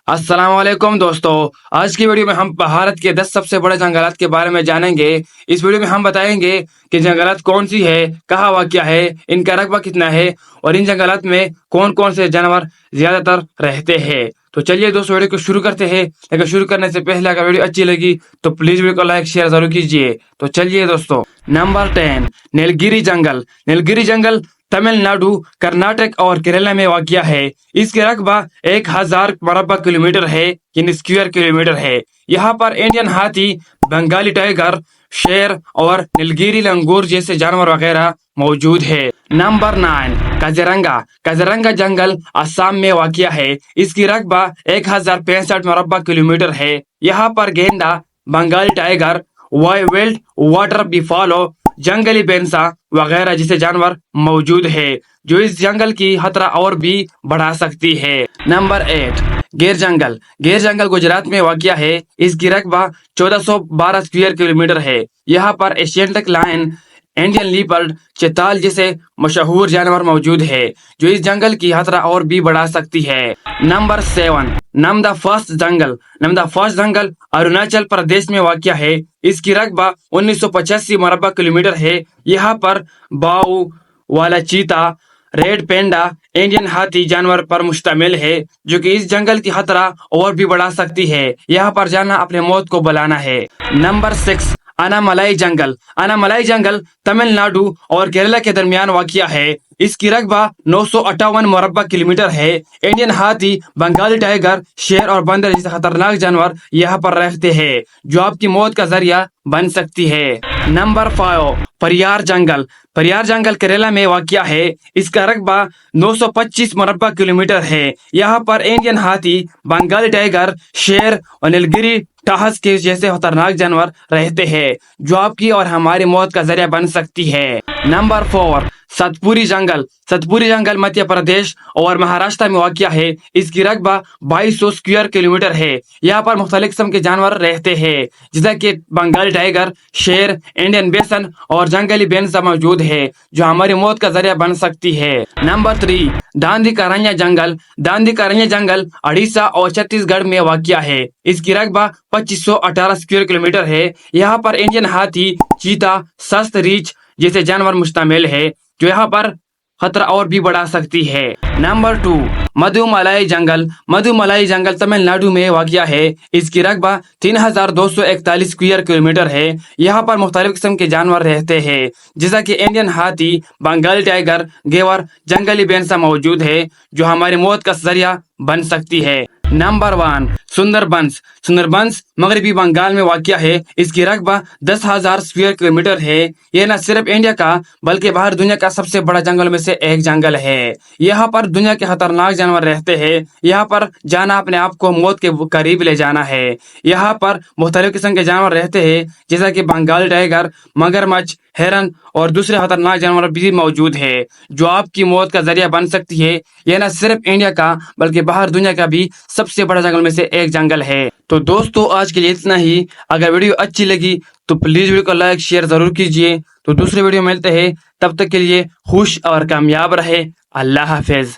السلام علیکم دوستو، آج کی ویڈیو میں ہم بھارت کے 10 سب سے بڑے جنگلات کے بارے میں جانیں گے۔ اس ویڈیو میں ہم بتائیں گے کہ جنگلات کون سی ہے، کہاں واقع ہے، ان کا رقبہ کتنا ہے اور ان جنگلات میں کون کون سے جانور زیادہ تر رہتے ہیں۔ تو چلیے دوستو ویڈیو کو شروع کرتے ہیں، لیکن شروع کرنے سے پہلے اگر ویڈیو اچھی لگی تو پلیز ویڈیو کو لائک شیئر ضرور کیجیے۔ تو چلیے دوستو، نمبر 10 نیلگیری جنگل۔ نیلگیری جنگل تمل ناڈو، کرناٹک اور کیرلا میں واقع ہے۔ اس کے رقبہ 1000 مربع کلومیٹر ہے، یعنی اسکوائر کلومیٹر ہے۔ یہاں پر انڈین ہاتھی، بنگالی ٹائیگر، شیر اور نیلگیری لنگور جیسے جانور وغیرہ موجود ہے۔ نمبر 9 کازیرنگا۔ کازیرنگا جنگل آسام میں واقع ہے۔ اس کی رقبہ 1065 مربع کلومیٹر ہے۔ یہاں پر گینڈا، بنگالی ٹائیگر، وائلڈ واٹر بیفالو، جنگلی بینسا وغیرہ جیسے جانور موجود ہے، جو اس جنگل کی خطرہ اور بھی بڑھا سکتی ہے۔ نمبر 8 گیر جنگل۔ گیر جنگل گجرات میں واقع ہے۔ اس کی رقبہ 1412 اسکوائر کلومیٹر ہے۔ یہاں پر ایشینٹک لائن، انڈین لیپرڈ، چیتال جیسے مشہور جانور موجود ہے، جو اس جنگل کی خطرہ اور بھی بڑھا سکتی ہے۔ نمبر 7 نمدا فاسٹ جنگل۔ نمدا فاسٹ جنگل اروناچل پردیش میں واقع ہے۔ اس کی رقبہ 1985 مربع کلومیٹر ہے۔ یہاں پر باؤ والا چیتا، ریڈ پینڈا، انڈین ہاتھی جانور پر مشتمل ہے، جو کہ اس جنگل کی خطرہ اور بھی بڑھا سکتی ہے۔ یہاں پر جانا اپنے موت کو بلانا ہے۔ نمبر 6 اناملائی جنگل۔ اناملائی جنگل تمل ناڈو اور کیرلا کے درمیان واقع ہے۔ اس کی رقبہ 958 مربع کلومیٹر ہے۔ انڈین ہاتھی، بنگالی ٹائیگر، شیر اور بندر جیسے خطرناک جانور یہاں پر رہتے ہیں، جو آپ کی موت کا ذریعہ بن سکتی ہے۔ نمبر 5 پریار جنگل۔ پریار جنگل کیرلا میں واقع ہے۔ اس کا رقبہ 925 مربع کلومیٹر ہے۔ یہاں پر انڈین ہاتھی، بنگالی ٹائیگر، شیر اور نیلگیری ٹاہس کے جیسے خطرناک جانور رہتے ہیں، جو آپ کی اور ہماری موت کا ذریعہ بن سکتی ہے۔ نمبر 4 ستپوری جنگل۔ ستپوری جنگل مدھیہ پردیش اور مہاراشٹر میں واقع ہے۔ اس کی رقبہ 2200 اسکوائر کلومیٹر ہے۔ یہاں پر مختلف قسم کے جانور رہتے ہیں، جیسا کہ بنگالی ٹائیگر، شیر، انڈین بیسن اور جنگلی بینسا موجود ہے، جو ہماری موت کا ذریعہ بن سکتی ہے۔ نمبر 3 داندی کارانیہ جنگل۔ داندی کارانیہ جنگل اڑیسہ اور چھتیس گڑھ میں واقع ہے۔ اس کی رقبہ 2518 اسکوائر کلومیٹر ہے۔ یہاں پر انڈین ہاتھی، چیتا، سست ریچھ جیسے جانور مشتمل ہے، جو یہاں پر خطرہ اور بھی بڑھا سکتی ہے۔ نمبر 2 مدھو ملائی جنگل۔ مدھو ملائی جنگل تمل ناڈو میں واقع ہے۔ اس کی رقبہ 3241 اسکوائر کلومیٹر ہے۔ یہاں پر مختلف قسم کے جانور رہتے ہیں، جیسا کہ انڈین ہاتھی، بنگالی ٹائیگر، گیور، جنگلی بینسا موجود ہے، جو ہماری موت کا ذریعہ بن سکتی ہے۔ نمبر 1 سندر بنس۔ سندر بنس مغربی بنگال میں واقع ہے۔ اس کی رقبہ 10,000 اسکوائر کلومیٹر ہے۔ یہ نہ صرف انڈیا کا بلکہ باہر دنیا کا سب سے بڑا جنگل میں سے ایک جنگل ہے۔ یہاں پر دنیا کے خطرناک جانور رہتے ہیں۔ یہاں پر جانا اپنے آپ کو موت کے قریب لے جانا ہے۔ یہاں پر مختلف قسم کے جانور رہتے ہیں، جیسا کہ بنگالی ٹائیگر، مگرمچھ، ہرن اور دوسرے خطرناک جانور بھی موجود ہے، جو آپ کی موت کا ذریعہ بن سکتی ہے۔ یہ نہ صرف انڈیا کا بلکہ باہر دنیا کا بھی سب سے بڑا جنگل میں سے ایک جنگل ہے۔ تو دوستو آج کے لیے اتنا ہی۔ اگر ویڈیو اچھی لگی تو پلیز ویڈیو کو لائک شیئر ضرور کیجیے۔ تو دوسرے ویڈیو ملتے ہیں، تب تک کے لیے خوش اور کامیاب رہے۔ اللہ حافظ۔